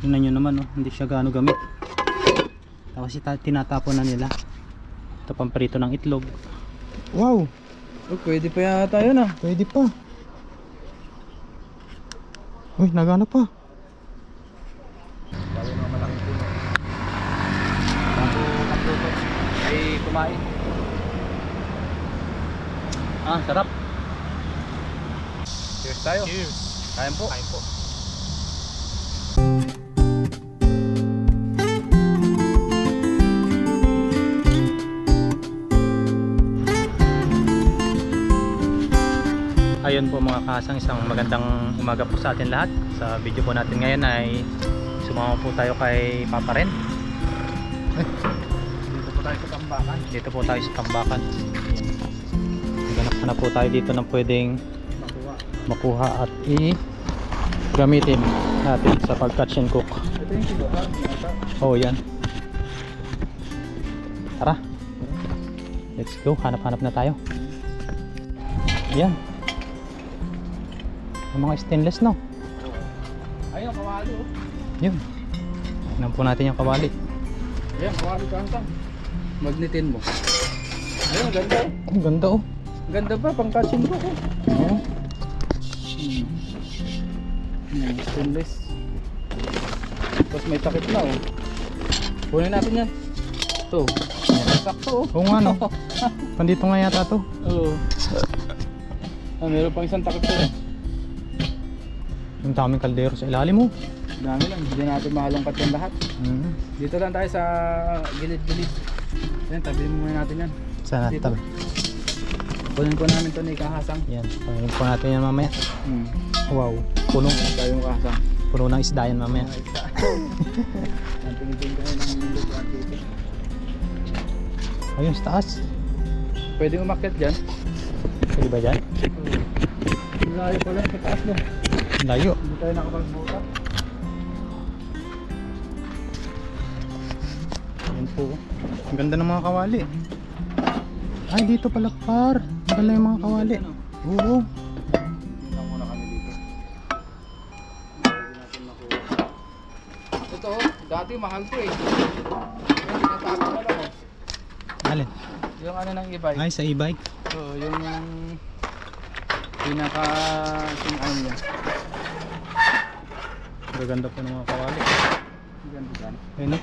Tingnan nyo naman, oh, hindi siya gaano gamit. Tapos tinatapon na nila. Ito pamprito ng itlog. Wow! Oh, pwede pa yata yun ah. Pwede pa. Uy, nagana pa. Lalo na malaking puno. Ay, kumain. Ah, sarap. Cheers tayo. Cheers. Kain po. Kain po. Ayun po mga kasang, isang magandang umaga po sa atin lahat. Sa video po natin ngayon ay sumama po tayo kay Papa Ren. Dito po tayo sa tambakan. Dito po tayo sa tambakan. Maghanap po tayo dito ng pwedeng makuha at gamitin natin sa pag-catch and cook. Ito yung sigawan. Oh, yan. Tara. Let's go. Hanap-hanap na tayo. Yan. Yung mga stainless, no? Ayun, kawali oh. Yun. Tignan po natin yung kawali. Ayan, kawali kansang. Magnetin mo. Ayun, ganda oh. Ang ganda, oh. Ganda pa, pang catching ko oh. Oo. Stainless. Tapos may takip na oh. Kunin natin yan. Ito. Sakto oh. Oo nga, no? Pandito nga yata to. Oo. Ah, meron pang isang takip to eh. Yung daming kaldero sa ilalim mo. Dami lang, hindi natin mahalongkat yung lahat. Dito lang tayo sa gilid-gilid. Yan, tabi muna natin yan. Sana Dito. tabi. Kunin ko namin ito ni Kahasang. Yan. Pangin po natin yan mamaya. Wow. Puno. Tayo yung Kahasang. Puno ng isda yan mamaya. Ang tingin tayo ng lugar dito. Ayun, sa taas. Pwede umakyat dyan. Pwede ba dyan? Layo pala sa taas mo. Layo. Hindi tayo nakapagbuka. Yan po. Ang ganda ng mga kawali. Ay, dito pala par. Ang ganda yung mga kawali. Oo. Tingnan muna kami dito. Pwede natin makuha. Ito, dati mahal to eh. Yung tinatago na lang oh. Alin? Yung ano ng e-bike. Ay, sa e-bike. So, yung pinaka ano niya. Ang ganda po ng mga kawali. Ganda dyan. Ayun, no?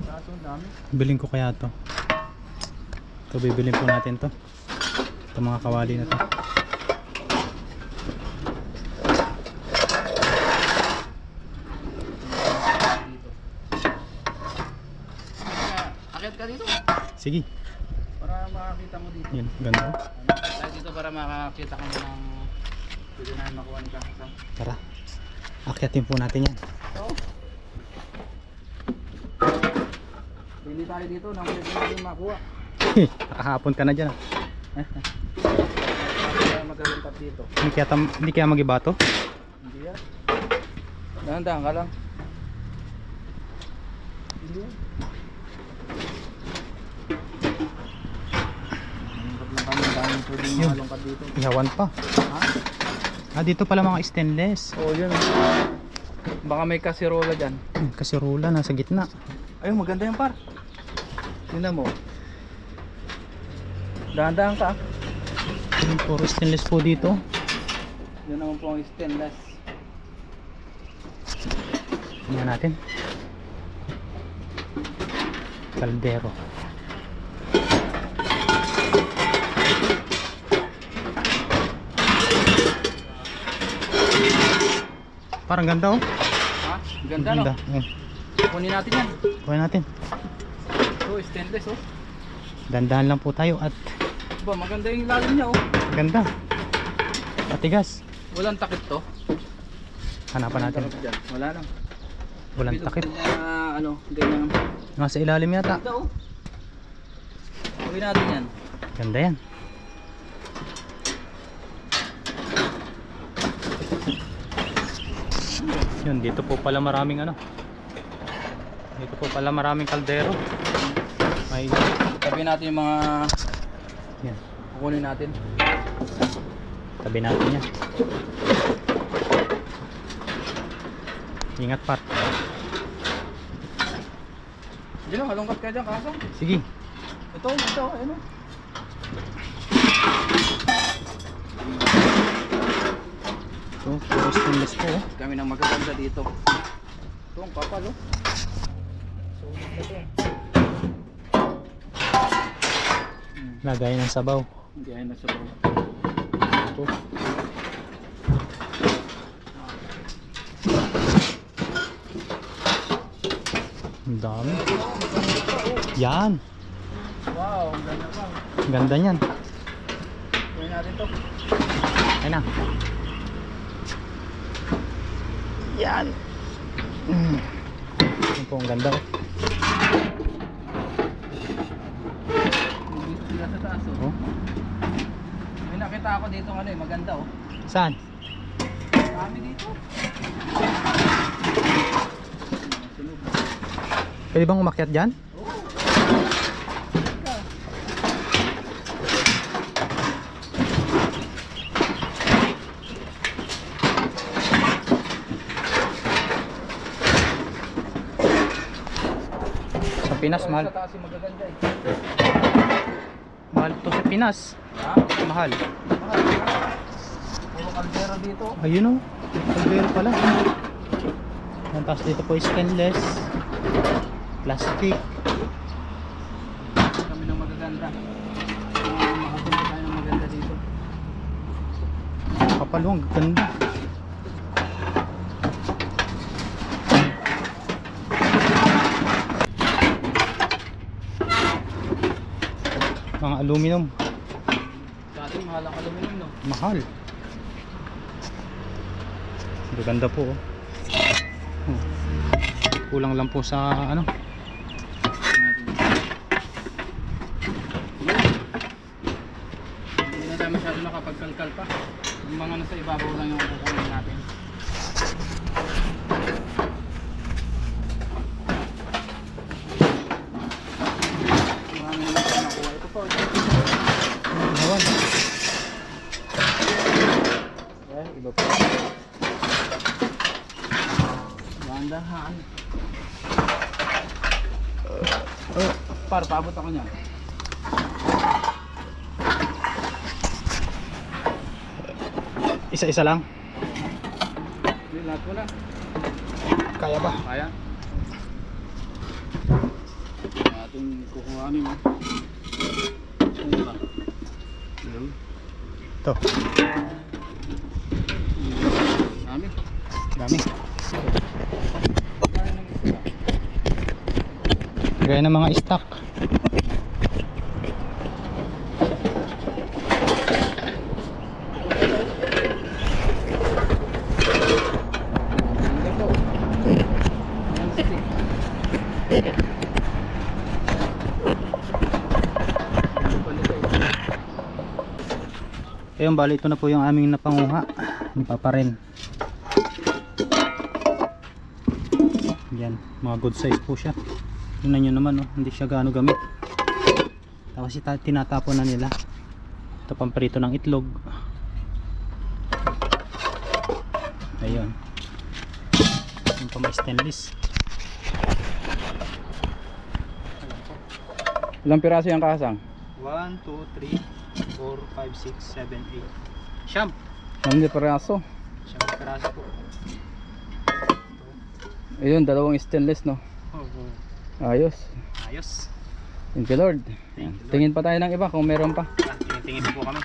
Kaso ang dami. Biling ko kaya to. Ito, bibilin po natin to. Ito mga kawali na to. Akyat ka dito. Sige. Para makakita mo dito. Yan, ganda. Tayo dito para makakita ka mo ng pwede na makuha ni Kakasang. Tara. Akyatin po natin yan. So, bili tayo dito nang pwede natin makuha. Nakahapon ka na dyan. Ah. Para magkalimpat dito. Hindi kaya mag-iba to? Hindi yan. Dahan-dahan ka lang. Hindi yan. Malungkat lang kami. Dahil pwede Yun. malungkat dito. Ihawan pa. Ha? Ah, dito pala mga stainless. Oo, yun. Baka may kasirola dyan. Kasirula nasa gitna. Ayun, maganda yan par. Tingnan mo. Dahan-dahan ka. Yung puro stainless po dito. Yan naman po ang stainless. Tingnan natin. Kaldero. Parang ganda, oh. Ha? Ganda, no? Oh. Kunin natin yan. Kuha natin. So, stainless oh. Dandahan lang po tayo at Ba, maganda yung ilalim niya oh. ganda. Matigas. Walang takip to. Hanapan natin. Takip dyan. Wala lang. Walang Bilog takip. na, ano, ganyan. Nasa ilalim yata. Ganda oh. Gawin natin yan. Ganda yan. Yun, dito po pala maraming ano. Dito po pala maraming kaldero. May Tabi natin yung mga yan. kukunin natin. Tabi natin yan. Ingat Pat. Hindi na, halongkat ka dyan, Kasang. Sige. Ito, ayun o. Ito, puro stainless po. Kami nang magaganda dito. Ito ang kapal o. Sulit na ito. Lagay ng sabaw. Hindi ay nasa bawah. Ito. Ang dami. Yan. Wow, ang ganda pa. Ganda niyan. Gawin natin to. Ayun na. Yan. Yan po, ang ganda. Dito sila sa taas o. Oh. May nakita ako dito ano eh, maganda o. Saan? Kami dito. Sunog. Pwede bang umakyat dyan? Sa Pinas, mahal. Sa taas yung magaganda eh. Mahal to sa Pinas. Ha? Mahal. Mahal. Puro kaldero dito. Ayun o. Kaldero pala. Ang taas dito po is stainless. Plastic. Kami ng magaganda. Makapunta tayo ng maganda dito. Kapalong, ganda. Mga aluminum. Dati mahal ang aluminum no? Mahal. Ganda po oh. Oh. Kulang lang po sa ano. Hindi na tayo masyado nakapagkalkal pa. Yung mga nasa ibabaw lang yung kukunin natin. Marami naman tayo nakuha. Ito po. Hawan. Eh, iba po. Dahan-dahan. Par, paabot ako niyan. Isa-isa lang. Hindi, lahat mo na. Kaya ba? Kaya? Ating kukuhanin mo. Ano ba? Ayun. Ito. Dami. Dami. Kaya ng isa. Gaya ng mga stock. Ano po? Ayan, stick. Ano pala ito? Ayun, bali ito na po yung aming napanguha. Ni Papa rin. Yan, mga good size po siya. Tingnan nyo naman, oh, hindi siya gaano gamit. Tapos tinatapon na nila. Ito pamprito ng itlog. Ayun. Yung pa may stainless. Ilang piraso yung Kasang? 1, 2, 3, 4, 5, 6, 7, 8. Siyam. Hindi piraso. Siyam na peraso po. Ayun, dalawang stainless no. Oh. Ayos. Ayos. Thank you Lord. Thank you, Lord. Tingin pa tayo ng iba kung meron pa. Tingin po kami.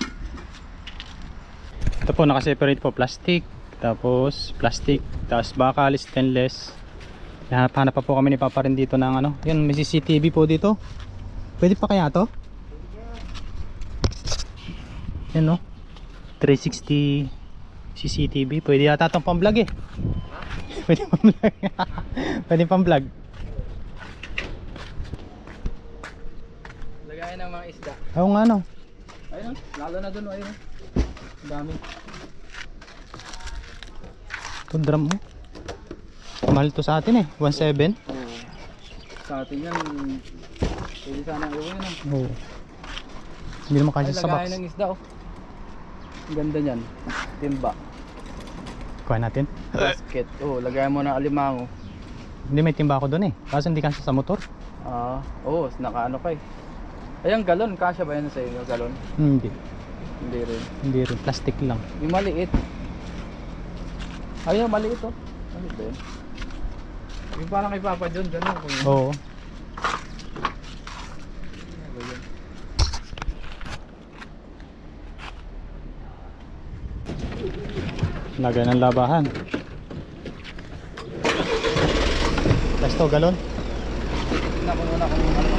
Ito po, nakaseparate po plastic. Tapos plastic. Tapos bakal, stainless. Hanap pa po kami ni Papa rin dito ng ano. Yan, may CCTV po dito. Pwede pa kaya to? Yan no. 360 CCTV. Pwede yata itong pang-vlog eh. Pwede pang-vlog. Pwede pang-vlog. Lagayan ng mga isda. Oo nga no. Ayun, lalo na dun, ayun. Ang dami. Ito drum mo. Mahal to sa atin eh. 1.7. Oo. Sa atin yan, pwede sana iwan yun. Oo. Hindi naman kasi sa box. Lagayan ng isda oh. Ang ganda niyan. Timba. Kuha natin. Basket. Oh, lagayan mo ng alimango. Hindi, may timba ako doon eh. Kaso hindi kasi sa motor. Oo, nakaano ka eh. Ayang galon, kasya ba yan sa inyo? Galon? Hindi. Hindi rin. Hindi rin. Plastic lang. Yung maliit. Ayun, maliit oh. Maliit ba yun? Yung parang kay Papa John, gano'n ko yun. Oo. Ano ba yun? Lagay ng labahan. Tapos to, galon. Tingnan ko muna kung ano.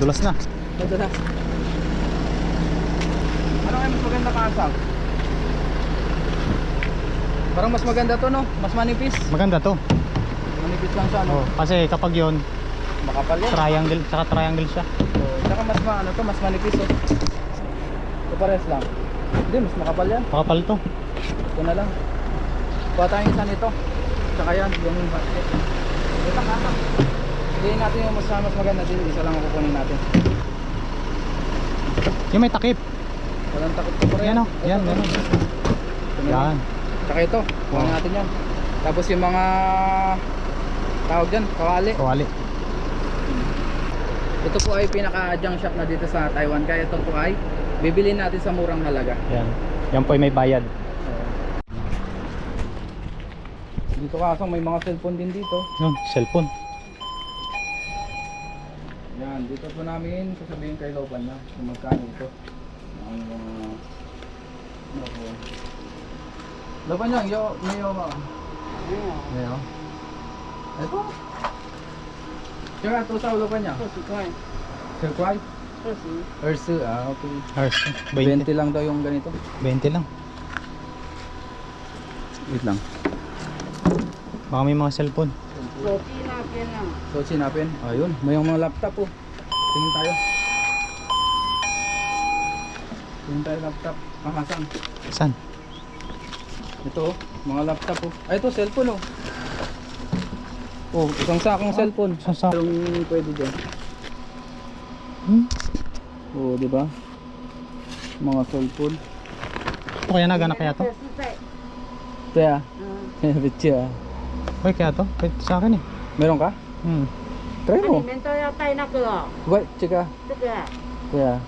Dulas na. Madalas. Ano kaya mas maganda kaasap? Parang mas maganda to no? Mas manipis. Maganda to. Manipis lang siya no? Oh, kasi kapag yon Makapal yan. triangle, tsaka triangle siya. Oh, tsaka mas ano to, mas manipis oh. Ito pares lang. Hindi, mas makapal yan. Makapal to. Ito na lang. Kuha tayong isa nito. Tsaka yan, yung basket. Ito kata. Hindi natin yung mas maganda din. Isa lang ang kukunin natin. Yung may takip. Walang takot ko pa rin. Yan o. Yan, yan. Yan. Tsaka ito, kuha natin yan. Tapos yung mga tawag dyan, kawali. Kawali. Ito po ay pinaka-junk shop na dito sa Taiwan. Kaya ito po ay bibili natin sa murang halaga. Yan. Yan po ay may bayad. Dito kasang may mga cellphone din dito. Yun, cellphone. Yan, dito po namin sasabihin kay Lopan na kung magkano ito. Ang mga Lopan niya, mayo ba? Mayo. Ito. Tsaka ito sa Lopan niya. 20 kway? Ersu, okay. Hers. 20 lang daw yung ganito. 20 lang. Wait lang. Baka may mga cellphone. So sinapin. Ayun, may mga laptop oh. Tingin tayo. Tingin tayo laptop. Pangasan. Saan? Ito oh, mga laptop oh. Ay ito cellphone oh. Oh, isang sakong cellphone. Sa Yung pwede dyan. Oh, di ba? Mga cellphone. Ito kaya nagana kaya to? Ito ya. Bitya. Uy, kaya to? Pwede sa akin eh. Meron ka? Try 那 mo. 里面都要带那个， Wait, chika. 这个 Kaya.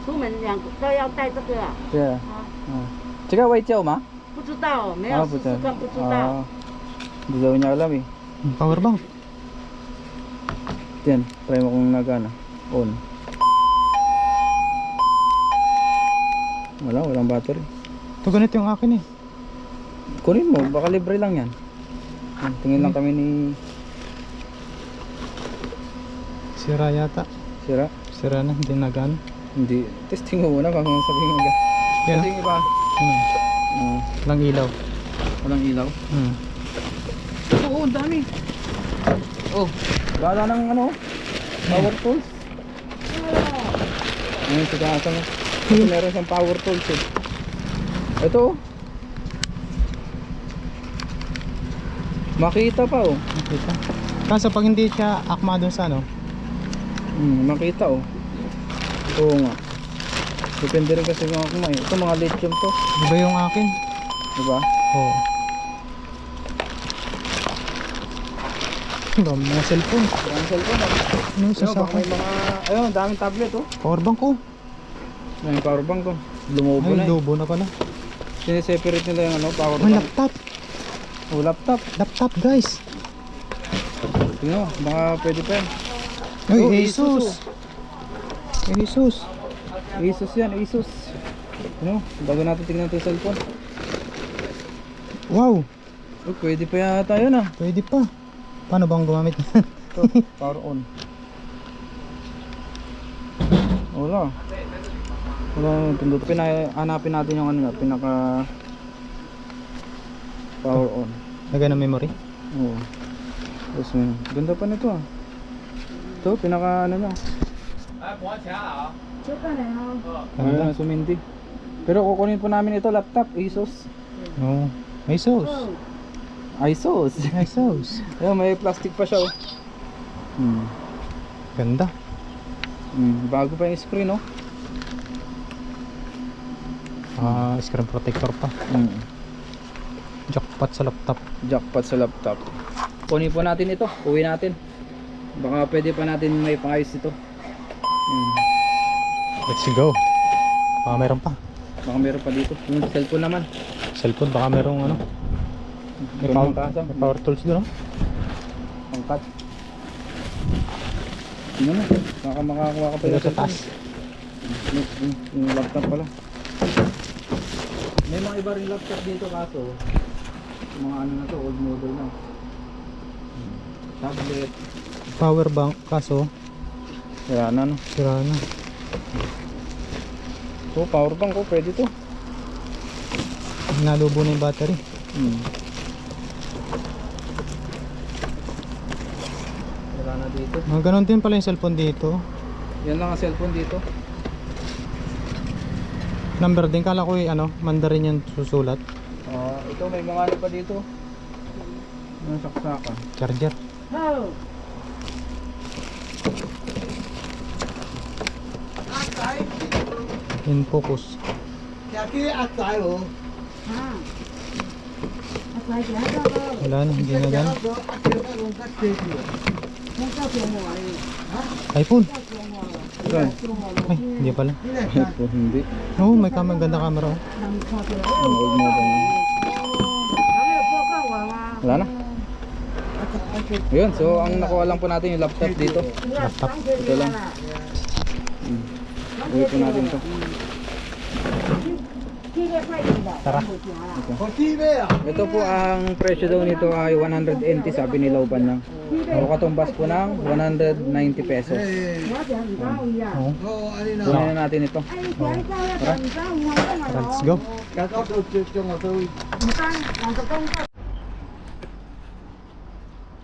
出门两个都要带这个。 Kaya. 啊， Chika, wait chow ma? 不知道，没有试试看，不知道。 Hindi daw niya alam eh. Power bank. Yan, try mo kung nagana. On. Walang battery. Ito ganito yung akin eh. Kunin mo, baka libre lang yan. Tingin lang kami ni Sira yata. Sira. Sira na, hindi nagana. Hindi. Testing mo muna kung sabihin nga. Yan. Kasi yung iba. Walang ilaw. Walang ilaw. Oo, ang dami. Oh, gala ng ano, power tools. Ngayon sa kasa mo. Kasi meron siyang power tools eh. Ito oh. Makita pa oh. Makita. Kaso pag hindi siya akma dun sa ano, Makita oh. Oo nga. Depende rin kasi kung ako eh. Ito mga lithium to. di ba yung akin? Diba? Oo. Dami mga cellphone. Ang cellphone ah. Ano sa Ayun, baka sako? may mga, ayun, daming tablet oh. Power bank ko. May power bank oh. Lumobo Ay, na eh. lobo na pala. Sineseparate nila yung ano, power May bank. laptop. Oh, laptop. Laptop guys. Tingnan mo, baka pwede pa yan. Ay, Oh, Jesus. Jesus. Asus yan, Asus. Ano, bago natin tingnan ito yung cellphone. Wow. Oh, pwede pa yata yun ah. Pwede pa. Paano bang gumamit yan? Ito, power on. Wala. Wala, pindot. Hanapin natin yung ano, pinaka power on. Lagay ng memory. Oo. Tapos ganda pa nito ah. Ito, pinaka ano niya. 这个呢？ Ayun, sumindi. Pero kukunin po namin ito, laptop, Asus. Oo. May sauce. Asus. May sauce. Ayun, may plastic pa siya oh. Ganda. Bago pa yung screen, no? Screen protector pa. Jackpot sa laptop. Jackpot sa laptop. Kunin po natin ito, uwi natin. Baka pwede pa natin may pangayos ito. Let's go. Baka meron pa. Baka meron pa dito. Yung cellphone naman. Cellphone, baka merong ano. May Doon power, ang kasa. may power tools doon, no? Pangkat. Ano na? Baka makakuha ka pa Dito yung sa taas. Yung laptop pala. May mga iba rin laptop dito kaso yung mga ano na to, old model na. Tablet. Power bank, kaso Kaya na, no? sira na. So, power bank ko, pwede to. Nalubo na yung battery. Wala na dito. Ganon din pala yung cellphone dito. Yan lang ang cellphone dito. Number din, kala ko ano, Mandarin yung susulat. Ito may mga ano pa dito. Ano saksaka? Charger. Oh. In focus. À. At lại cái đó cơ. Wala na, hindi na gan. Nó có chuồng mồi. iPhone. Saan? Ay, hindi pala. Hindi. Oo, may camera, ganda camera. Oh. Nằm kho từ đó. Ang old model na. Wala na. Ayun, so ang nakuha lang po natin yung laptop dito. Laptop. Ito lang. Uwi po natin to. Tara. Ito po ang presyo daw nito ay 190 sabi ni Lauban lang. Ako katumbas po ng 190 pesos. Oo. Kunin na natin ito. Tara, let's go.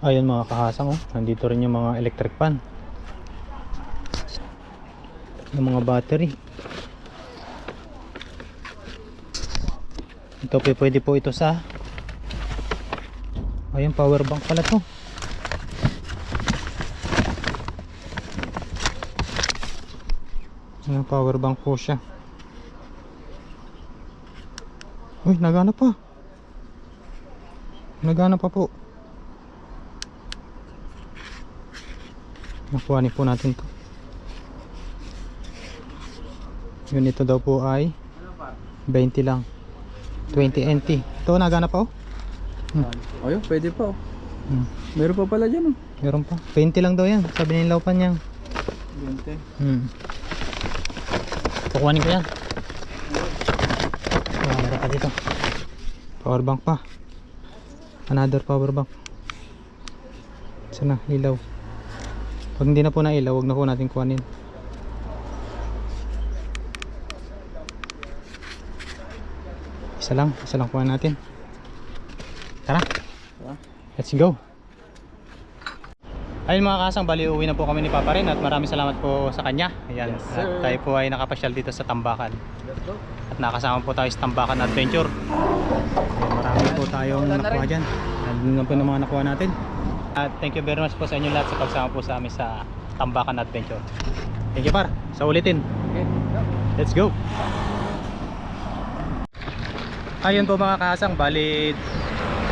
Ayun mga kahasang, oh. Nandito rin yung mga electric fan. Yung mga battery. Ito pwede po ito sa ayun, power bank pala to. Ayun, power bank po siya. Uy, nagana pa. Nagana pa po. Nakuhanin po natin to. Yun, ito daw po ay 20 lang. 20 NT. Ito, nagana pa, oh. Ayun, pwede pa oh. Hmm. Meron pa pala dyan oh. Meron pa. 20 lang daw yan. Sabi ni Laupan niya. 20. Kukuhanin ko yan. Meron pa dito. Power bank pa. Another power bank. Sana, ilaw. Pag hindi na po na ilaw, huwag na po natin kuhanin. Isa lang kuha natin. Tara. Let's go. Ayun mga kasang, bali uwi na po kami ni Papa rin at maraming salamat po sa kanya. Ayan. Yes, sir. At tayo po ay nakapasyal dito sa Tambakan. Let's go. At nakasama po tayo sa Tambakan Adventure. Ayan, marami po tayong Wala na nakuha rin. dyan. Nandun na po ng mga nakuha natin. At thank you very much po sa inyo lahat sa pagsama po sa amin sa Tambakan Adventure. Thank you par. Sa ulitin. Okay, go. Let's go. Ayun po mga kasang, bali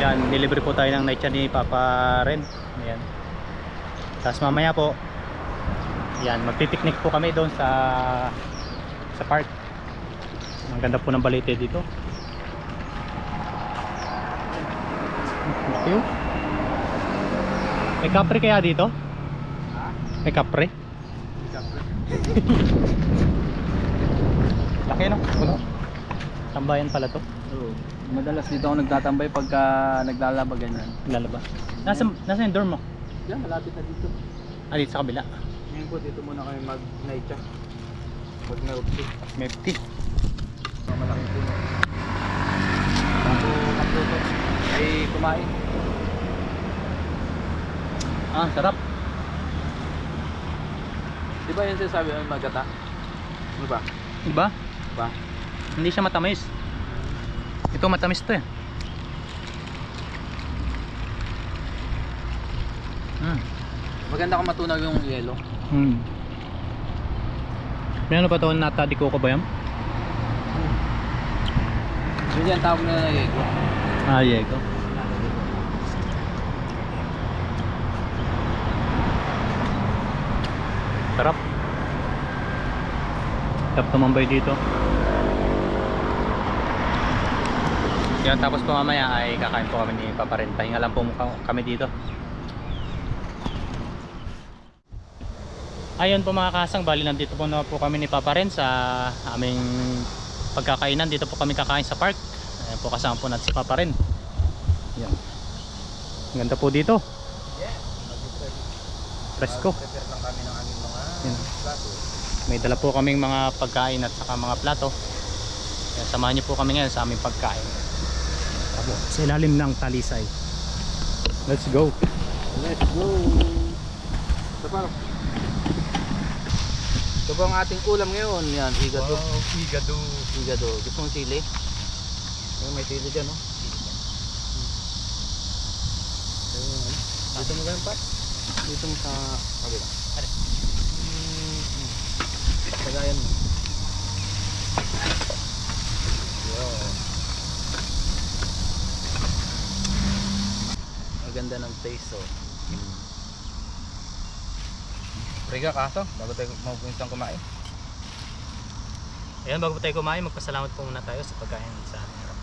yan, nilibre po tayo ng night ni Papa rin. Ayan. Tapos mamaya po yan, magpipiknik po kami doon sa park. Ang ganda po ng balete dito. Thank you. May kapre kaya dito? May kapre? Laki, no? Puno. Tambayan pala to. Oo. Madalas dito ako nagtatambay pagka naglalaba ganyan. Lalaba. Nasa yung dorm mo? Yan, malapit na dito. Dito sa kabila. Ngayon po dito muna kami mag-night check. Mag-milk tea. Milk tea. Malaking puno. Bago kapluto ay kumain. Sarap. Di ba yun sinasabi ng magata? Ano ba? Iba? Ba? Hindi siya matamis. Ito matamis to eh. Maganda kung matunaw yung yelo. May ano pa to, nata di ko ba yan? Yun yan tawag na yego. Ah, yego. Sarap. Sarap tumambay dito. Yan, tapos po mamaya ay kakain po kami ni Papa Ren. Pahinga lang po kami dito. Ayun po mga kasang, bali nandito po na po kami ni Papa Ren sa aming pagkakainan. Dito po kami kakain sa park. Ayan po, kasama po natin si Papa Ren. Yan. Ganda po dito. Presko. Prepare lang kami ng aming mga Yan. plato. May dala po kaming mga pagkain at saka mga plato. Yan, samahan niyo po kami ngayon sa aming pagkain. Tabo, sa ilalim ng talisay. Let's go. Let's go. Ito pa. Ito po ang ating ulam ngayon. Yan, higado. higado. Higado. Gusto mong sili? Ayun, may sili dyan, no? Ayun. Dito mo ganun pa? Dito mo sa kabila. Tagayan mo. Yun. Ang ganda ng taste, oh. Riga kaso, bago tayo mapuntang kumain. Ayan, bago tayo kumain, magpasalamat po muna tayo sa pagkain sa aming harap.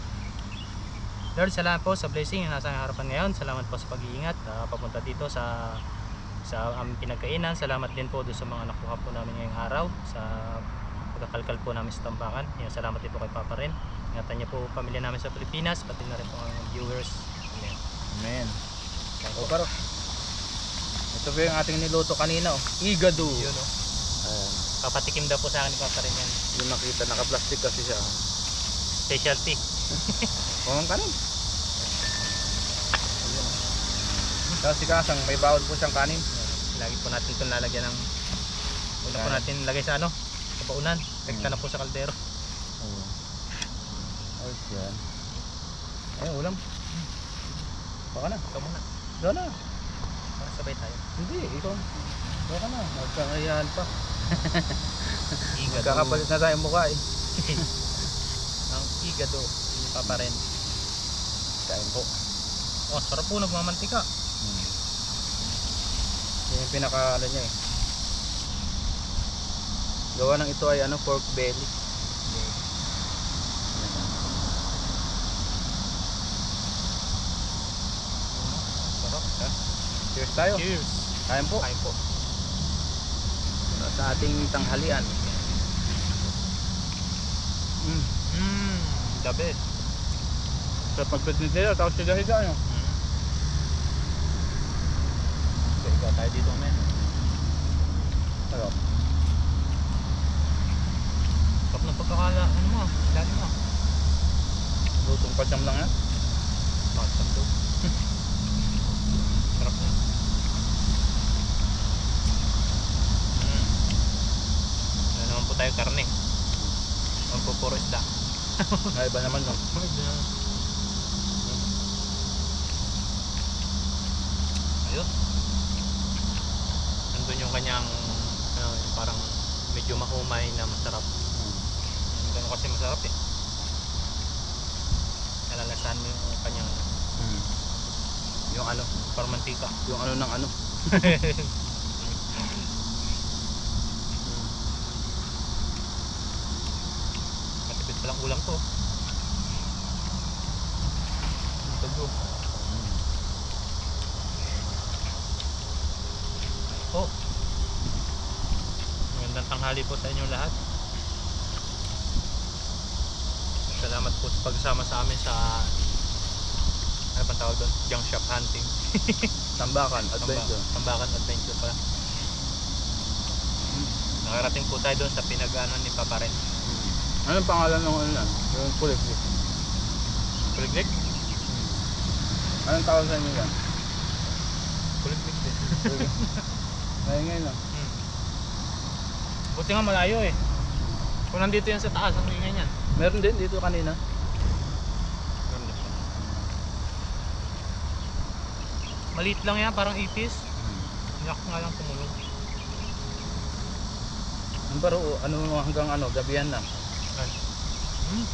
Lord, salamat po sa blessing na nasa harapan ngayon. Salamat po sa pag-iingat papunta dito sa aming pinagkainan. Salamat din po doon sa mga nakuha po namin ngayong araw sa pagkakalkal po namin sa tambakan. Ayan, salamat din po kay Papa Ren. Ingatan niyo po pamilya namin sa Pilipinas, pati na rin po ang viewers. Amen. Amen. O paro. Ito po yung ating niluto kanina, oh. Igado. Yun, oh. Papatikim daw po sa akin ni Papa Ren yan. Yung nakita, naka-plastic kasi siya. Specialty. Kumang kanin. Tapos si Kasang, may bawal po siyang kanin. Lagi po natin ito lalagyan ng una po natin lagay sa ano, sa paunan. Rekta na po sa kaldero. Ayos yan. Ayun, ulam. Baka na. Ikaw muna. Doon na. Para sabay tayo. Hindi, ikaw. Baka na. Magkakayahan pa. Igado. Magkakapalit na tayo mukha eh. Ang igado ni Papa Ren. Kain po. Oh, sarap po, nagmamantika. Yan yung pinaka niya eh. Gawa ng ito ay ano, pork belly. Sarap. Cheers tayo. Cheers. Kain po. Kain po. Sa ating tanghalian. The best. Sa pagpitnit nila, tapos higa-higa nyo. Higa tayo dito, men. Ano? Sarap ng pagkakala, ano mo, dali mo. Lutong pasyam lang yan. Bakit sarap daw? Sarap na. Ano naman po tayo, karne. Huwag po puro isda. Ay, iba naman no. Ayun. Nandun yung kanyang ano, yung parang medyo mahumay na masarap. Ganun kasi masarap eh. Nalalasahan mo yung kanyang Yung ano, parang mantika. yung ano ng ano. Matipid palang ulam to. Ito bro. Po. Magandang tanghali po sa inyong lahat. Salamat po sa pagsama sa amin sa ano bang tawag doon? Junk shop hunting. Tambakan, adventure. Tambakan adventure pala. Nakarating po tayo doon sa pinag-ano ni Papa Ren. Anong pangalan ng ano yan? Yung kulik-kulik. Kuliglig? Anong tawag sa inyo yan? Kuliglig din. Ngayon ngayon lang. Buti nga malayo eh. Kung nandito yan sa taas, ang ingay niyan. Meron din dito kanina. Maliit lang yan, parang ipis. Yak nga lang tumulong. Pero ano hanggang ano, gabihan na. Hmm.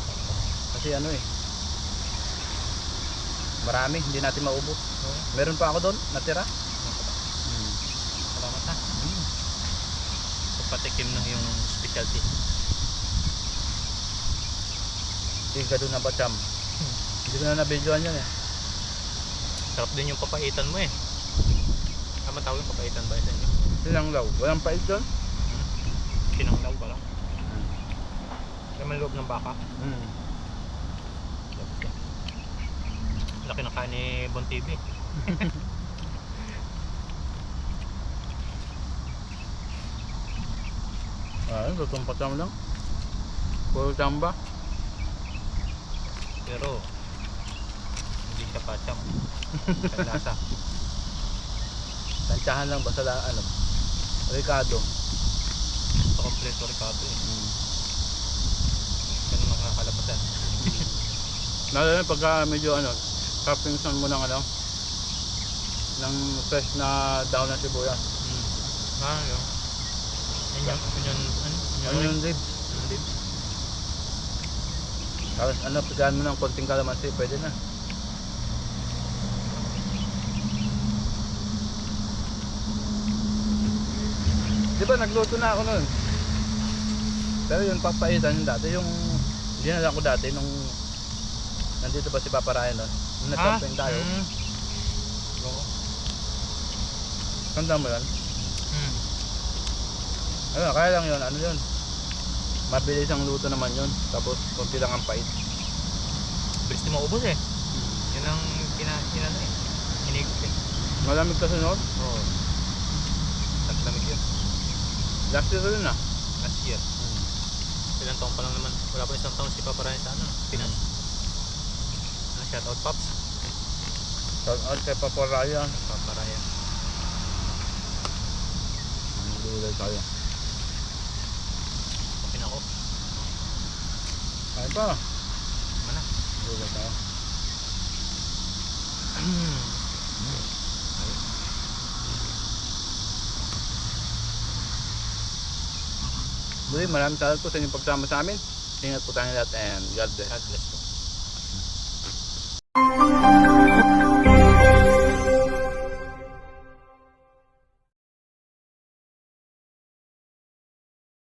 Kasi ano eh. Marami, hindi natin maubos. Meron pa ako doon, natira. Salamat ha. Pagpatikim ng yung specialty. Tiga doon na Bacham. Hindi ko na na-videoan yan eh. Sarap din yung papaitan mo eh. Tama tawag yung papaitan ba sa inyo? Sinanglaw, walang pait doon. Sinanglaw pa lang. Kaya may loob ng baka. Laki ng kain ni Bon TV. Lutong Bacham lang. Puro chamba. Pero hindi siya pacham. Sa lasa. Tansyahan lang basta ano. Ricardo. Sa kompleto Ricardo eh. Ganun ang kakalabasan. Lalo na pagka medyo ano, toppingsan mo ng ano, ng fresh na daon ng sibuyas. Yun. Onion rib. Tapos ano, pigahan mo ng konting kalamansi, pwede na. Di ba nagluto na ako nun? Pero yung papaitan yung dati, yung dinala ko dati nung nandito pa si Papa Ryan nun. Nung nag-camping tayo. Oo. Kanda mo yun? Ano, kaya lang yun, ano yun? Mabilis ang luto naman yun. Tapos konti lang ang pait. Bilis din maubos eh. Yun ang kinano eh. Hinigit eh. Malamig kasi noon. Oo. Taglamig yun. Last year rin ah. Last year. Ilang taon pa lang naman. Wala pa isang taon si Papa Ryan sa ano, Pinas. Shout out Pops. Shout out kay Papa Ryan. Papa Ryan. Ang gulay tayo. Okay na ako. Kain pa. Mana? Gulay tayo. Muli, maraming salamat po sa inyong pagsama sa amin. Ingat po tayong lahat and God bless. God bless po.